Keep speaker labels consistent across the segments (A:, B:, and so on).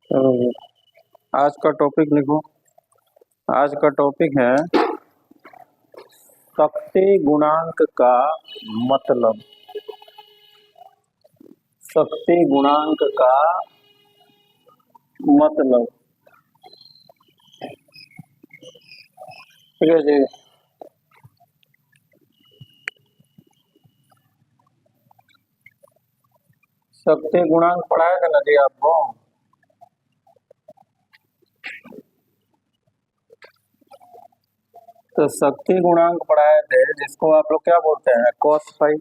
A: तो आज का टॉपिक लिखो। आज का टॉपिक है शक्ति गुणांक का मतलब। शक्ति गुणांक का मतलब। ठीक है जी। शक्ति गुणांक पढ़ाया था ना जी आपको। तो शक्ति गुणांक पढ़ाए थे जिसको आप लोग क्या बोलते हैं, कॉस फाई।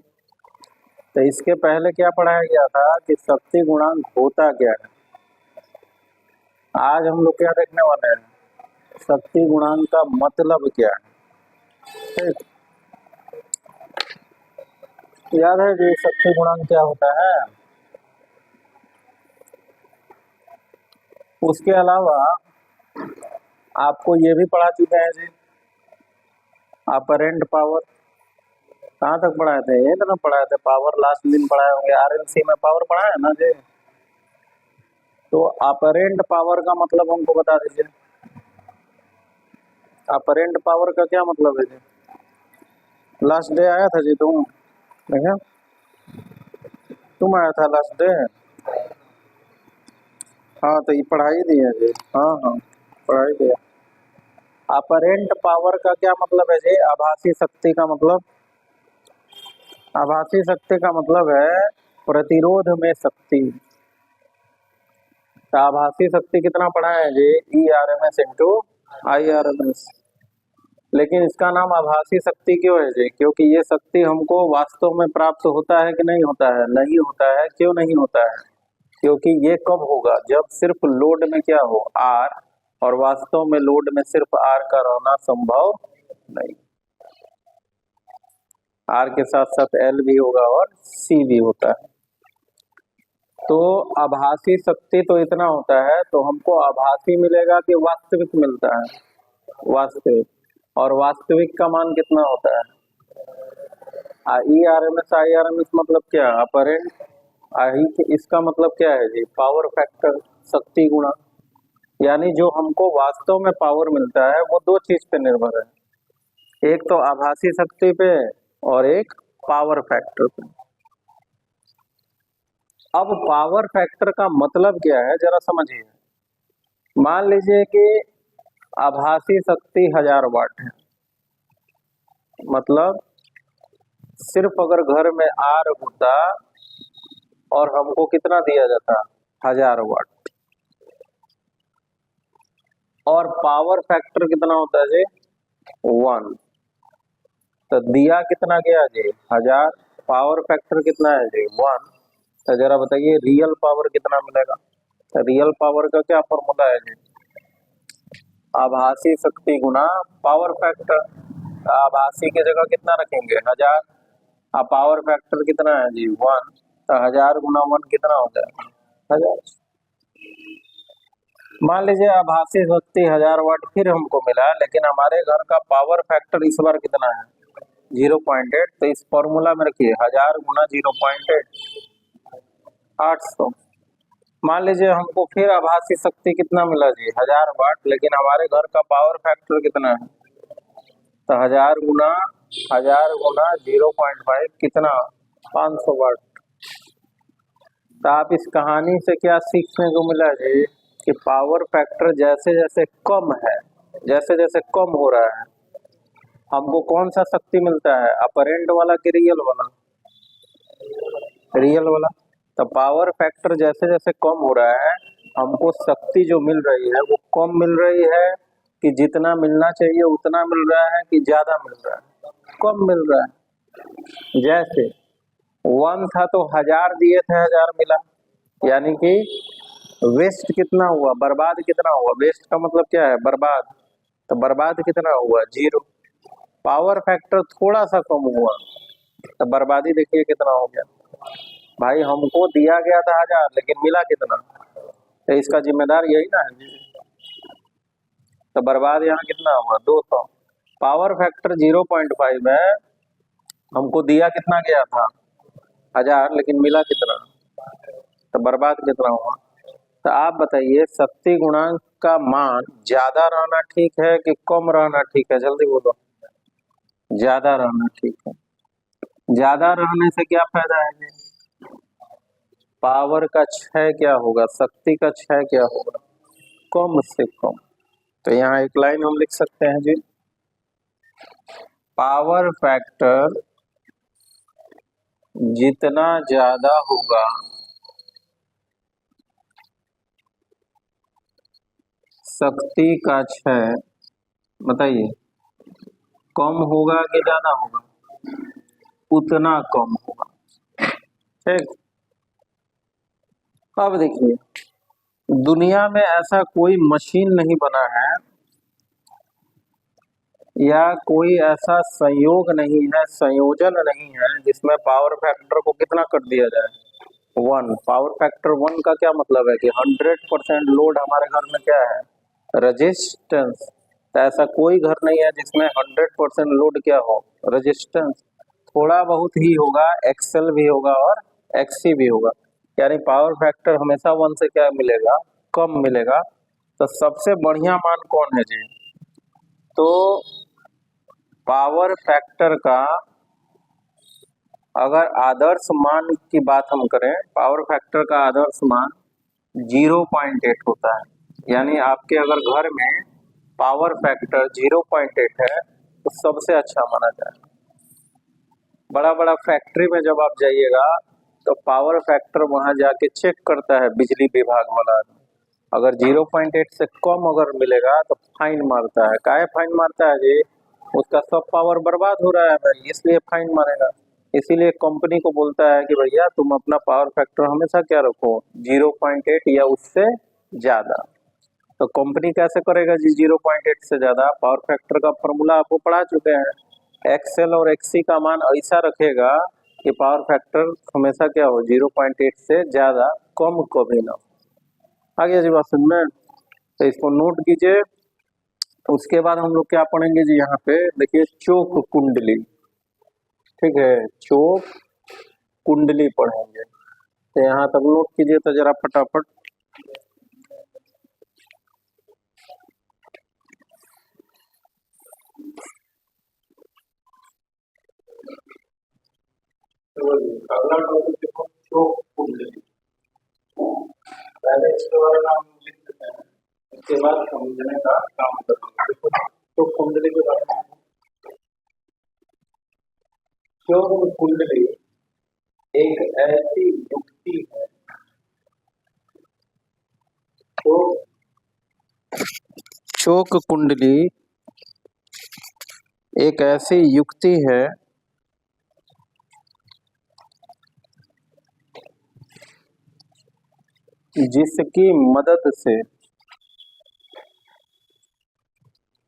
A: तो इसके पहले क्या पढ़ाया गया था कि शक्ति गुणांक होता क्या है। आज हम लोग क्या देखने वाले हैं, शक्ति गुणांक का मतलब क्या है। ठीक, याद है जी शक्ति गुणांक क्या होता है। उसके अलावा आपको ये भी पढ़ा चुके हैं जी, अपरेंट पावर। कहाँ तक पढ़ाए थे, ये तो ना पढ़ाए थे, पावर लास्ट दिन पढ़ाए होंगे। आरएलसी में पावर पढ़ाया है ना जी। तो अपरेंट पावर का मतलब हमको बता दीजिए। अपरेंट पावर का क्या मतलब है जी। लास्ट डे आया था जी तुम, देखा तुम आया था लास्ट डे। हाँ तो ये पढ़ाई दिया जी। हाँ हाँ पढ़ाई दिया। अपरेंट पावर का क्या मतलब है जी, आभासी शक्ति का मतलब। आभासी शक्ति का मतलब है प्रतिरोध में शक्ति। तो आभासी शक्ति कितना पढ़ा है जी, ERMS इंटू IRMS। लेकिन इसका नाम आभासी शक्ति क्यों है जी, क्योंकि ये शक्ति हमको वास्तव में प्राप्त होता है कि नहीं होता है। नहीं होता है। क्यों नहीं होता है, क्योंकि ये कब होगा, जब सिर्फ लोड में क्या हो, R, और वास्तव में लोड में सिर्फ R का रहना संभव नहीं। R के साथ साथ L भी होगा और C भी होता है। तो आभासी शक्ति तो इतना होता है, तो हमको आभासी मिलेगा कि वास्तविक मिलता है। वास्तविक। और वास्तविक का मान कितना होता है, ERMS IRMS मतलब क्या, अपरेंट। इसका मतलब क्या है जी, पावर फैक्टर, शक्ति गुणा। यानी जो हमको वास्तव में पावर मिलता है वो दो चीज पे निर्भर है, एक तो आभासी शक्ति पे और एक पावर फैक्टर पे। अब पावर फैक्टर का मतलब क्या है जरा समझिए। मान लीजिए कि आभासी शक्ति 1000 वाट है, मतलब सिर्फ अगर घर में R होता और हमको कितना दिया जाता, 1000 वाट, और पावर फैक्टर कितना होता है जी, 1। तो दिया कितना गया जी, 1000, पावर फैक्टर कितना है जी, 1। तो जरा बताइए रियल पावर कितना मिलेगा। तो रियल पावर का क्या फॉर्मूला है जी, आभासी शक्ति गुना पावर फैक्टर। आभासी की जगह कितना रखेंगे, 1000, और पावर फैक्टर कितना है जी, 1। तो 1000 गुना 1 कितना हो जाएगा, 1000। मान लीजिए आभासी शक्ति 1000 वाट फिर हमको मिला, लेकिन हमारे घर का पावर फैक्टर इस बार कितना है, 0.8। तो इस फॉर्मूला में रखिए 1000 गुना 0.8, 800। मान लीजिए हमको फिर आभासी शक्ति कितना मिला जी, 1000 वाट, लेकिन हमारे घर का पावर फैक्टर कितना है। तो 1000 गुना 0.5 कितना, 500 वाट। तो आप इस कहानी से क्या सीखने को मिला जी, कि पावर फैक्टर जैसे जैसे कम है, जैसे जैसे कम हो रहा है, हमको कौन सा शक्ति मिलता है, अपरेंट वाला कि रियल वाला, रियल वाला। तो पावर फैक्टर जैसे जैसे कम हो रहा है, हमको शक्ति जो मिल रही है वो कम मिल रही है, कि जितना मिलना चाहिए उतना मिल रहा है, कि ज्यादा मिल रहा है, कम मिल रहा है। जैसे 1 था तो 1000 दिए थे, 1000 मिला, यानी कि वेस्ट कितना हुआ, बर्बाद कितना हुआ। वेस्ट का मतलब क्या है, बर्बाद। तो बर्बाद कितना हुआ, 0। पावर फैक्टर थोड़ा सा कम हुआ, तो बर्बादी देखिए कितना हो गया। भाई हमको दिया गया था 1000, लेकिन मिला कितना, तो इसका जिम्मेदार यही ना है। तो बर्बाद यहाँ कितना हुआ, 200। पावर फैक्टर 0.5 है, हमको दिया कितना गया था, 1000, लेकिन मिला कितना, तो बर्बाद कितना हुआ, तो आप बताइए शक्ति गुणांक का मान ज्यादा रहना ठीक है कि कम रहना ठीक है? जल्दी बोलो। ज्यादा रहना ठीक है। ज्यादा रहने से क्या फायदा है जी? पावर का क्षय क्या होगा, शक्ति का क्षय क्या होगा? कम से कम। तो यहाँ एक लाइन हम लिख सकते हैं जी, पावर फैक्टर जितना ज्यादा होगा शक्ति का क्षय, बताइए, कम होगा कि ज्यादा होगा? उतना कम होगा। ठीक। अब देखिए, दुनिया में ऐसा कोई मशीन नहीं बना है या कोई ऐसा संयोग नहीं है, संयोजन नहीं है जिसमें पावर फैक्टर को कितना कर दिया जाए? 1। पावर फैक्टर 1 का क्या मतलब है कि 100% लोड हमारे घर में क्या है? रेजिस्टेंस। तो ऐसा कोई घर नहीं है जिसमें 100% लोड क्या हो? रेजिस्टेंस। थोड़ा बहुत ही होगा, एक्सेल भी होगा और एक्सी भी होगा, यानी पावर फैक्टर हमेशा 1 से क्या मिलेगा? कम मिलेगा। तो सबसे बढ़िया मान कौन है जी? तो पावर फैक्टर का अगर आदर्श मान की बात हम करें, पावर फैक्टर का आदर्श मान 0.8 होता है। यानी आपके अगर घर में पावर फैक्टर 0.8 है तो सबसे अच्छा माना जाए। बड़ा बड़ा फैक्ट्री में जब आप जाइएगा तो पावर फैक्टर वहां जाके चेक करता है बिजली विभाग वाला। अगर 0.8 से कम अगर मिलेगा तो फाइन मारता है। काहे फाइन मारता है जी? उसका सब पावर बर्बाद हो रहा है भाई, इसलिए फाइन मारेगा। इसीलिए कंपनी को बोलता है कि भैया तुम अपना पावर फैक्टर हमेशा क्या रखो? 0.8 या उससे ज्यादा। तो कंपनी कैसे करेगा जी 0.8 से ज्यादा? पावर फैक्टर का फॉर्मूला आपको पढ़ा चुके हैं। एक्सएल और एक्सी का मान ऐसा रखेगा कि पावर फैक्टर हमेशा क्या हो? 0.8 से ज्यादा, कम कभी ना हो। आगे जी बात समझ में? तो इसको नोट कीजिए। उसके बाद हम लोग क्या पढ़ेंगे जी? यहाँ पे देखिए, चोक कुंडली। ठीक है, चोक कुंडली पढ़ेंगे। तो यहाँ तक नोट कीजिए तो जरा फटाफट। अगला टॉपिक देखो, चोक कुंडली। पहले इसके बारे में हम लिख देते हैं, इसके बाद समझने का काम करेंगे। चोक कुंडली के बारे में, चोक कुंडली एक ऐसी युक्ति है, तो चोक कुंडली एक ऐसी युक्ति है जिसकी मदद से,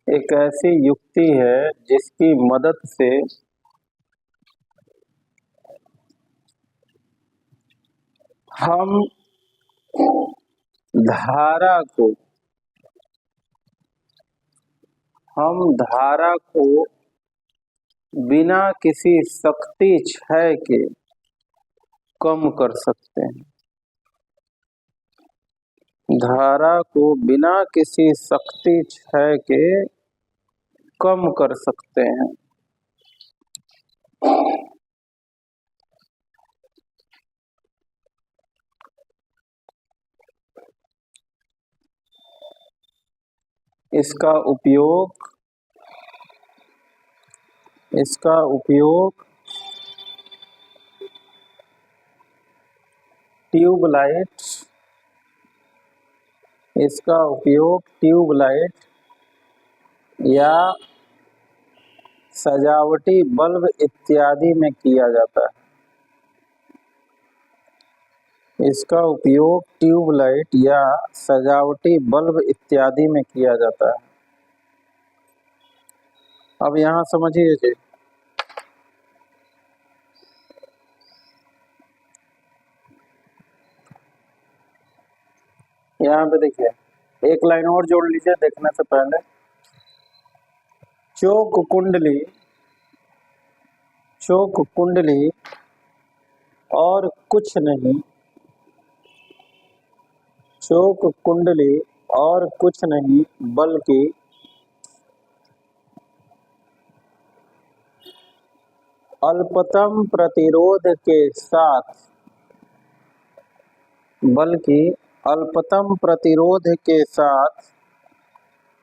A: एक ऐसी युक्ति है जिसकी मदद से हम धारा को, बिना किसी शक्ति क्षय के कम कर सकते हैं। धारा को बिना किसी शक्ति क्षय के कम कर सकते हैं। इसका उपयोग ट्यूबलाइट या सजावटी बल्ब इत्यादि में किया जाता है। इसका उपयोग ट्यूबलाइट या सजावटी बल्ब इत्यादि में किया जाता है। अब यहाँ समझिए जी, यहाँ पे देखिए, एक लाइन और जोड़ लीजिए देखने से पहले। चोक कुंडली और कुछ नहीं, शोक कुंडली और कुछ नहीं बल्कि अल्पतम प्रतिरोध के साथ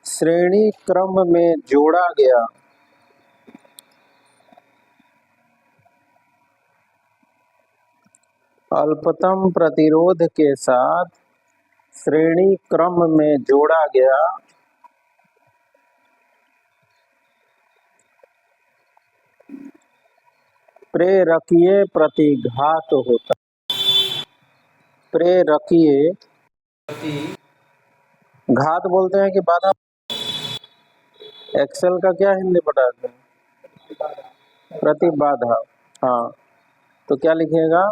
A: श्रेणी क्रम में जोड़ा गया। अल्पतम प्रतिरोध के साथ श्रेणी क्रम में जोड़ा गया प्रेरकीय प्रतिघात होता है। प्रेरकीय घात बोलते हैं कि बाधा। एक्सेल का क्या हिंदी पढ़ाते हैं? प्रतिबाधा। हाँ, तो क्या लिखिएगा?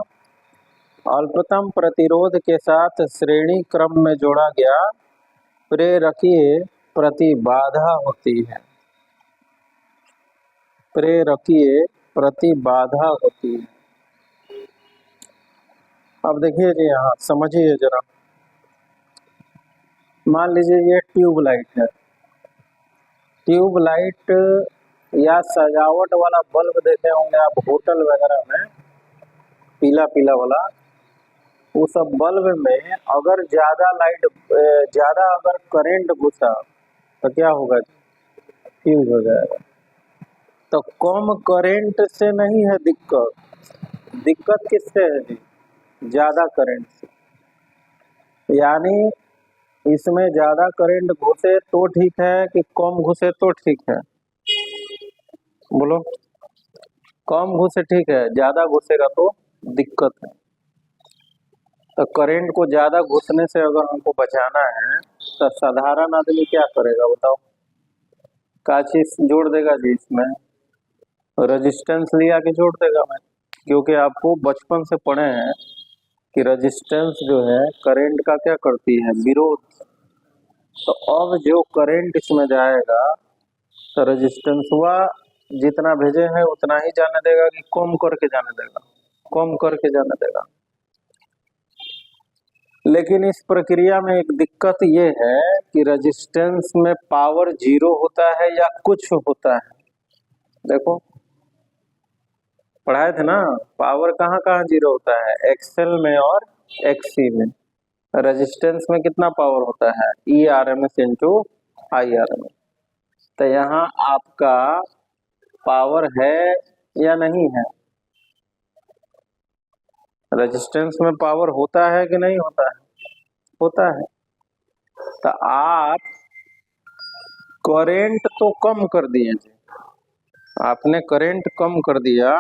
A: अल्पतम प्रतिरोध के साथ श्रेणी क्रम में जोड़ा गया प्रेरकीय प्रतिबाधा होती है। प्रेरकीय प्रतिबाधा होती है। अब देखिए जी, यहाँ समझिए जरा। मान लीजिए ये ट्यूबलाइट है। ट्यूबलाइट या सजावट वाला बल्ब देखे होंगे आप होटल वगैरह में, पीला पीला वाला। उस बल्ब में अगर ज्यादा अगर करंट घुसा तो क्या होगा? फ्यूज हो जाएगा। तो कम करंट से नहीं है दिक्कत किससे है जी? ज्यादा करंट से। यानी इसमें ज्यादा करंट घुसे तो ठीक है कि कम घुसे तो ठीक है? बोलो। कम घुसे ठीक है, ज्यादा घुसेगा तो दिक्कत है। तो करंट को ज्यादा घुसने से अगर हमको बचाना है तो साधारण आदमी क्या करेगा बताओ? क्या चीज जोड़ देगा जी इसमें? रेजिस्टेंस लिया के जोड़ देगा मैं। क्योंकि आपको बचपन से पढ़े हैं कि रेजिस्टेंस जो है करंट का क्या करती है? विरोध। तो अब जो करंट इसमें जाएगा तो रेजिस्टेंस हुआ जितना भेजे हैं उतना ही जाने देगा कि कम करके जाने देगा? कम करके जाने देगा। लेकिन इस प्रक्रिया में एक दिक्कत ये है कि रेजिस्टेंस में पावर 0 होता है या कुछ होता है। देखो पढ़ाए थे ना, पावर कहाँ कहाँ 0 होता है? एक्सएल में और एक्ससी में। रेजिस्टेंस में कितना पावर होता है? ERMS into IRMS। तो यहाँ आपका पावर है या नहीं है? रेजिस्टेंस में पावर होता है कि नहीं होता है? होता है। तो आप करंट तो कम कर दिए थे, आपने करंट कम कर दिया,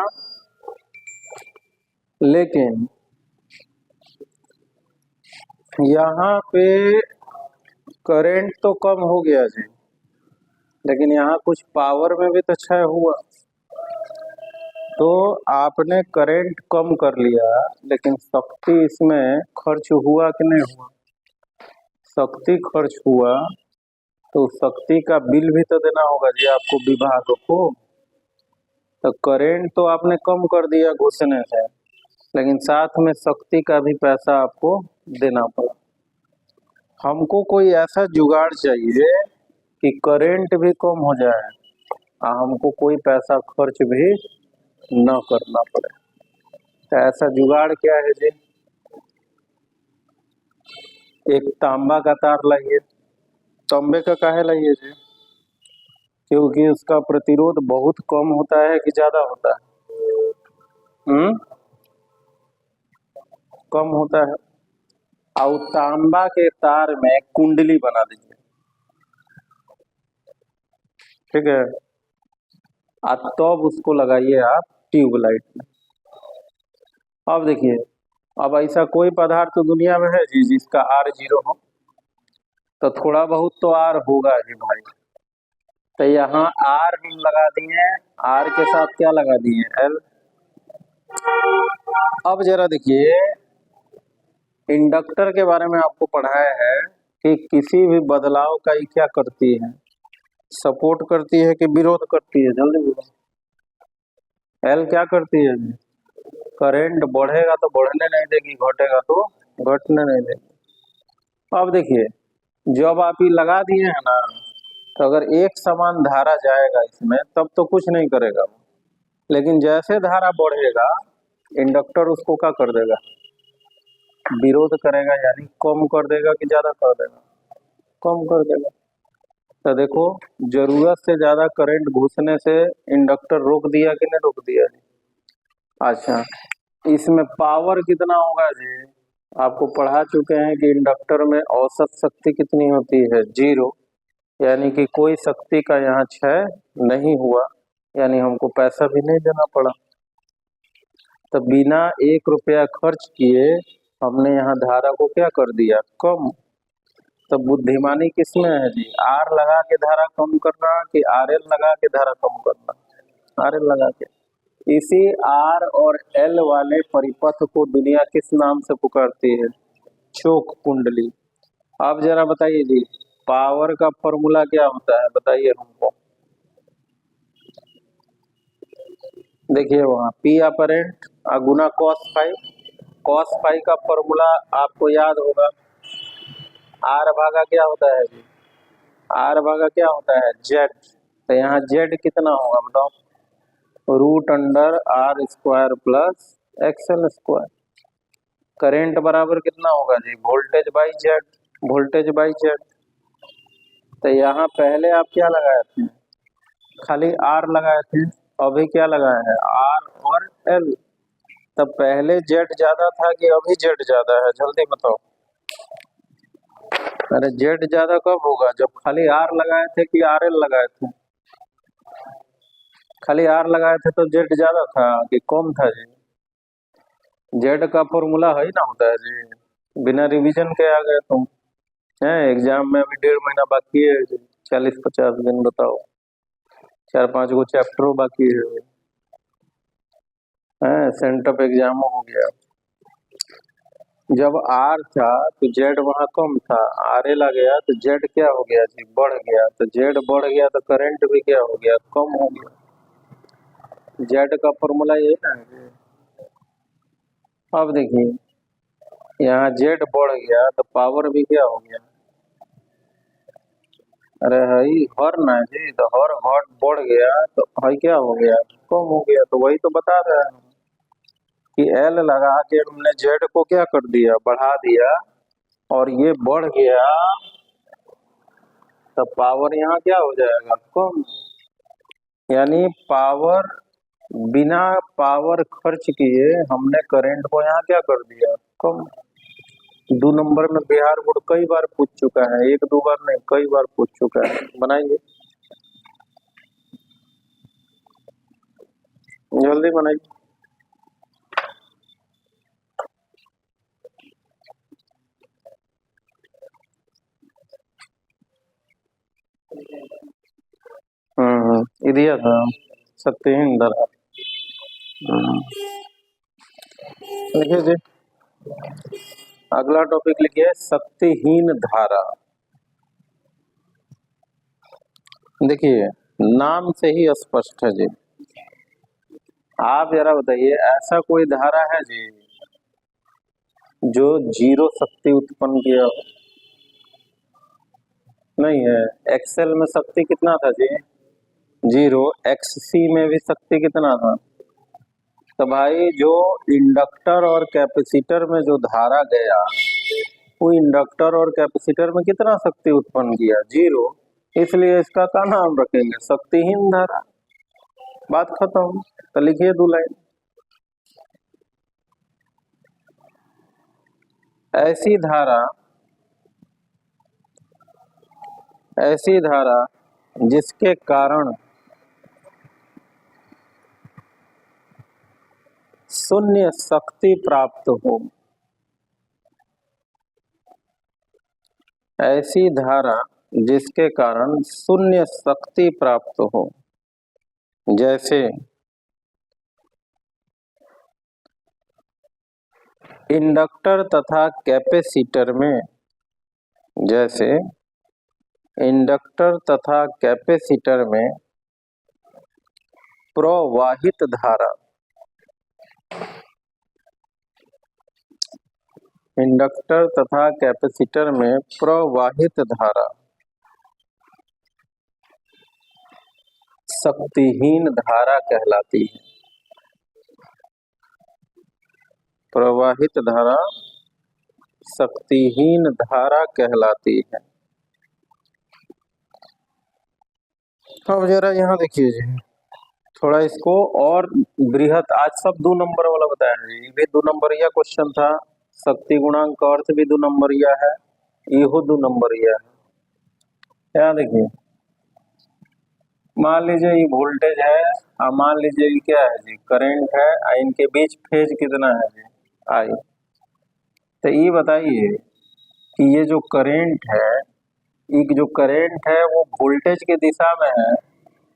A: लेकिन यहाँ पे करंट तो कम हो गया जी, लेकिन यहाँ कुछ पावर में भी तो क्षय हुआ। तो आपने करंट कम कर लिया लेकिन शक्ति इसमें खर्च हुआ कि नहीं हुआ? शक्ति खर्च हुआ तो शक्ति का बिल भी तो देना होगा जी आपको, विभाग को। तो करंट तो आपने कम कर दिया घुसने से, लेकिन साथ में शक्ति का भी पैसा आपको देना पड़ा। हमको कोई ऐसा जुगाड़ चाहिए कि करंट भी कम हो जाए और हमको कोई पैसा खर्च भी न करना पड़े। तो ऐसा जुगाड़ क्या है जी? एक तांबा का तार लाइए। तांबे का काहे लाइए जी? क्योंकि उसका प्रतिरोध बहुत कम होता है कि ज्यादा होता है? कम होता है। और तांबा के तार में कुंडली बना दीजिए, ठीक है? तब उसको लगाइए आप ट्यूबलाइट में। अब देखिए, अब ऐसा कोई पदार्थ दुनिया में है जी जिसका R 0 हो? तो थोड़ा बहुत तो R होगा जी भाई। तो यहाँ R हम लगा दिए, R के साथ क्या लगा दिए? L। अब जरा देखिए, इंडक्टर के बारे में आपको पढ़ाया है कि किसी भी बदलाव का ये क्या करती है? सपोर्ट करती है कि विरोध करती है? जल्दी बोलो। L क्या करती है? करंट बढ़ेगा तो बढ़ने नहीं देगी, घटेगा तो घटने नहीं देगी। अब देखिए, जब आप ये लगा दिए हैं ना, तो अगर एक समान धारा जाएगा इसमें तब तो कुछ नहीं करेगा वो। लेकिन जैसे धारा बढ़ेगा, इंडक्टर उसको क्या कर देगा, विरोध करेगा, यानी कम कर देगा कि ज्यादा कर देगा, कम कर देगा। तो देखो, जरूरत से ज्यादा करंट घुसने से इंडक्टर रोक दिया कि नहीं रोक दिया जी। अच्छा, इसमें पावर कितना होगा जी, आपको पढ़ा चुके हैं कि इंडक्टर में औसत शक्ति कितनी होती है, 0। यानी कि कोई शक्ति का यहाँ क्षय नहीं हुआ, यानी हमको पैसा भी नहीं देना पड़ा। तो बिना 1 रुपया खर्च किए हमने यहाँ धारा को क्या कर दिया, कम। तो बुद्धिमानी किसमें है जी, आर लगा के धारा कम करना कि आर एल लगा के धारा कम करना, आर एल लगा के। इसी आर और एल वाले परिपथ को दुनिया किस नाम से पुकारती है, चोक कुंडली। आप जरा बताइए जी, पावर का फॉर्मूला क्या होता है, बताइए हमको। देखिए वहाँ पी अपरेंट गुना कॉस फाइव, कॉस फाइव का फॉर्मूला आपको याद होगा, आर भागा क्या होता है जी, आर भागा क्या होता है, जेड। तो यहाँ जेड कितना होगा बताओ, √r² plus XL square. Current बराबर कितना होगा जी, voltage by Z, voltage by Z. तो यहाँ पहले आप क्या लगाए थे, खाली आर लगाए थे, अभी क्या लगाए हैं, आर और एल। तब पहले जेड ज्यादा था कि अभी जेड ज्यादा है, जल्दी बताओ। अरे जेड ज्यादा कब होगा, जब खाली आर लगाए थे कि आर एल लगाए थे, खाली आर लगाए थे तो जेड ज्यादा था कि कम था जी। जेड का फॉर्मूला है ही ना होता है जी, बिना रिवीजन के आ गए तुम। है एग्जाम में अभी 1.5 महीना बाकी है जी, 40-50 दिन, बताओ, 4-5 गो चैप्टर बाकी है, सेंटअप एग्जाम हो गया। जब आर था तो जेड वहां कम था, आर एल आ गया तो जेड क्या हो गया जी, बढ़ गया। तो जेड बढ़ गया तो करंट भी क्या हो गया, कम हो गया। जेड का फॉर्मूला यही ना है। अब देखिए, यहाँ जेड बढ़ गया तो पावर भी क्या हो गया, अरे हई हर ना जी, तो हर घट बढ़ गया तो हई क्या हो गया, कम हो गया। तो वही तो बता रहे हैं कि एल लगा के हमने जेड को क्या कर दिया, बढ़ा दिया, और ये बढ़ गया, तो पावर यहाँ क्या हो जाएगा, कम। यानी पावर, बिना पावर खर्च किए हमने करंट को यहाँ क्या कर दिया, कम। 2 नंबर में बिहार बोर्ड कई बार पूछ चुका है, 1-2 बार नहीं, कई बार पूछ चुका है, बनाइए, जल्दी बनाइए। दिया था, शक्तिहीन धारा। लिखिए जी, अगला टॉपिक लिखिए, शक्तिहीन धारा। देखिए, नाम से ही स्पष्ट है जी। आप जरा बताइए, ऐसा कोई धारा है जी जो 0 शक्ति उत्पन्न किया हो, नहीं है। एक्सेल में शक्ति कितना था जी, 0। XC में भी शक्ति कितना था। तो भाई जो इंडक्टर और कैपेसिटर में जो धारा गया, वो इंडक्टर और कैपेसिटर में कितना शक्ति उत्पन्न किया, 0। इसलिए इसका क्या नाम रखेंगे, शक्तिहीन धारा, बात खत्म। तो लिखिए 2 लाइन, ऐसी धारा, ऐसी धारा जिसके कारण शून्य शक्ति प्राप्त हो, ऐसी धारा जिसके कारण शून्य शक्ति प्राप्त हो, जैसे इंडक्टर तथा कैपेसिटर में, जैसे इंडक्टर तथा कैपेसिटर में प्रवाहित धारा, इंडक्टर तथा कैपेसिटर में प्रवाहित धारा शक्तिहीन धारा कहलाती है। प्रवाहित धारा शक्तिहीन धारा कहलाती है। अब जरा यहाँ देखिए जी, थोड़ा इसको और बृहत, आज सब 2 नंबर वाला बताया जी। ये भी 2 नंबरिया क्वेश्चन था। शक्ति गुणांक का अर्थ भी 2 नंबरिया है, इहो 2 नंबरिया है। क्या देखिए, मान लीजिए ये वोल्टेज है और मान लीजिए ये क्या है जी, करंट है और इनके बीच फेज कितना है जी, आई। तो ये बताइए कि ये जो करंट है, ये जो करंट है वो वोल्टेज के दिशा में है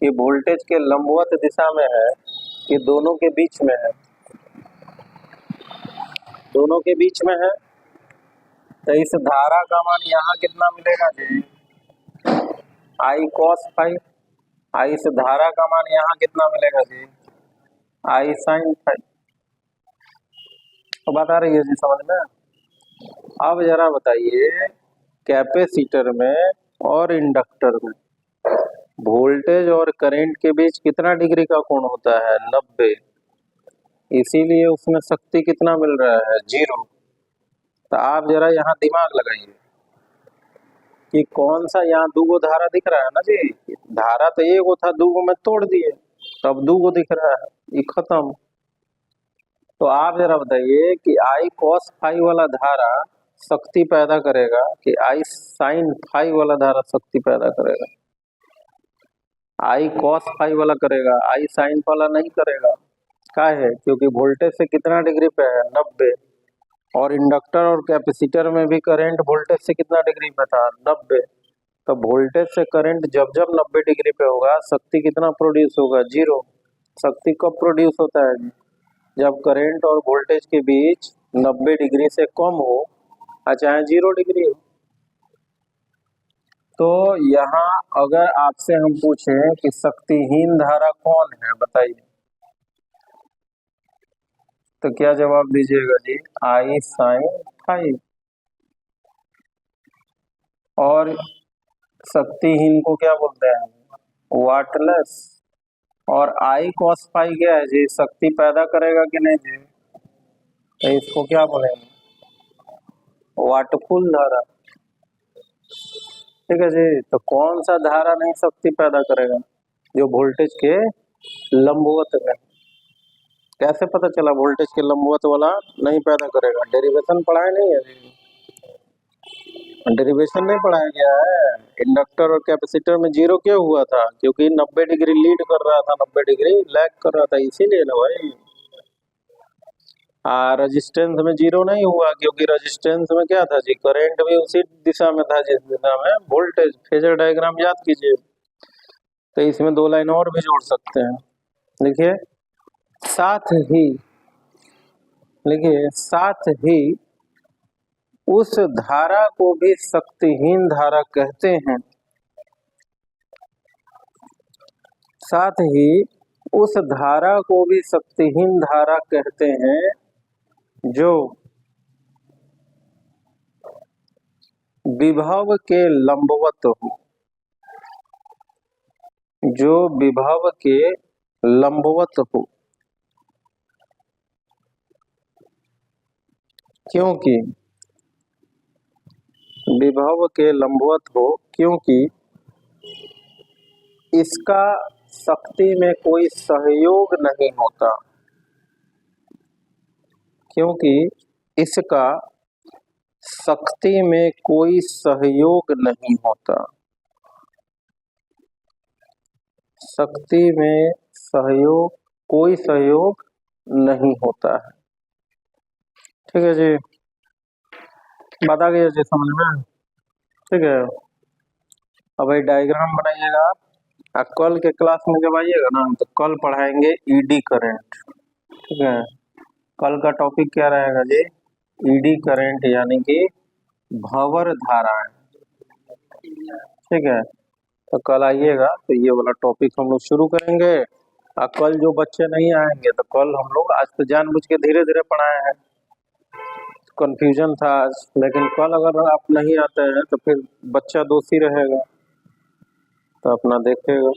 A: कि वोल्टेज के लंबवत दिशा में है कि दोनों के बीच में है? दोनों के बीच में है। तो इस धारा का मान यहाँ कितना मिलेगा जी, आई कॉस फाई। आई इस धारा का मान यहाँ कितना मिलेगा जी, आई साइन फाई। तो बता रही है जी समझ में। अब जरा बताइए, कैपेसिटर में और इंडक्टर में वोल्टेज और करंट के बीच कितना डिग्री का कोण होता है, 90। इसीलिए उसमें शक्ति कितना मिल रहा है, 0। तो आप जरा यहाँ दिमाग लगाइए कि कौन सा, यहाँ 2 धारा दिख रहा है ना जी, धारा तो 1 था, 2 में तोड़ दिए, तब 2 दिख रहा है, ये खत्म। तो आप जरा बताइए कि आई कॉस फाई वाला धारा शक्ति पैदा करेगा कि आई साइन फाई वाला धारा शक्ति पैदा करेगा? आई कॉस फाई वाला करेगा, आई साइन वाला नहीं करेगा। क्या है, क्योंकि वोल्टेज से कितना डिग्री पे है, 90। और इंडक्टर और कैपेसिटर में भी करंट वोल्टेज से कितना डिग्री पे था, 90। तो वोल्टेज से करंट जब जब 90 डिग्री पे होगा, शक्ति कितना प्रोड्यूस होगा, 0। शक्ति कब प्रोड्यूस होता है, जब करंट और वोल्टेज के बीच 90 डिग्री से कम हो और चाहे 0 डिग्री हो। तो यहाँ अगर आपसे हम पूछें कि शक्तिहीन धारा कौन है, बताइए, तो क्या जवाब दीजिएगा जी, आई साइन फाई। और शक्तिहीन को क्या बोलते हैं, वाटलेस। और आई कॉस फाई क्या है जी, शक्ति पैदा करेगा कि नहीं जी, तो इसको क्या बोलेंगे, वाटफुल धारा। ठीक है जी। तो कौन सा धारा नहीं शक्ति पैदा करेगा, जो वोल्टेज के लंबवत में। कैसे पता चला वोल्टेज के लंबवत वाला नहीं पैदा करेगा, डेरिवेशन पढ़ाए नहीं है जी, डेरिवेशन नहीं पढ़ाया गया है। इंडक्टर और कैपेसिटर में 0 क्यों हुआ था, क्योंकि 90 डिग्री लीड कर रहा था, 90 डिग्री लैग कर रहा था, इसीलिए ना भाई। रेजिस्टेंस में 0 नहीं हुआ, क्योंकि रेजिस्टेंस में क्या था जी, करंट भी उसी दिशा में था जिस दिशा में वोल्टेज। फेजर डायग्राम याद कीजिए। तो इसमें 2 लाइन और भी जोड़ सकते हैं, लिखिए, साथ ही, लिखिए, साथ ही उस धारा को भी शक्तिहीन धारा कहते हैं। साथ ही उस धारा को भी शक्तिहीन धारा कहते हैं जो विभव के लंबवत हो, जो विभव के लंबवत हो। क्योंकि विभव के लंबवत हो, क्योंकि इसका शक्ति में कोई सहयोग नहीं होता, क्योंकि इसका शक्ति में कोई सहयोग नहीं होता। शक्ति में सहयोग, कोई सहयोग नहीं होता है। ठीक है जी, बता गया जी समझ में। ठीक है, अब भाई डायग्राम बनाइएगा। कल के क्लास में जब आइएगा ना, तो कल पढ़ाएंगे ईडी करंट। ठीक है, कल का टॉपिक क्या रहेगा जी, ईडी करंट, यानी कि भंवर धाराएं। ठीक है, तो कल आइएगा तो ये वाला टॉपिक हम लोग शुरू करेंगे। और कल जो बच्चे नहीं आएंगे, तो कल हम लोग, आज तो जानबूझ के धीरे धीरे पढ़ाए हैं, कंफ्यूजन था आज, लेकिन कल अगर आप नहीं आते हैं तो फिर बच्चा दोषी रहेगा, तो अपना देखेगा।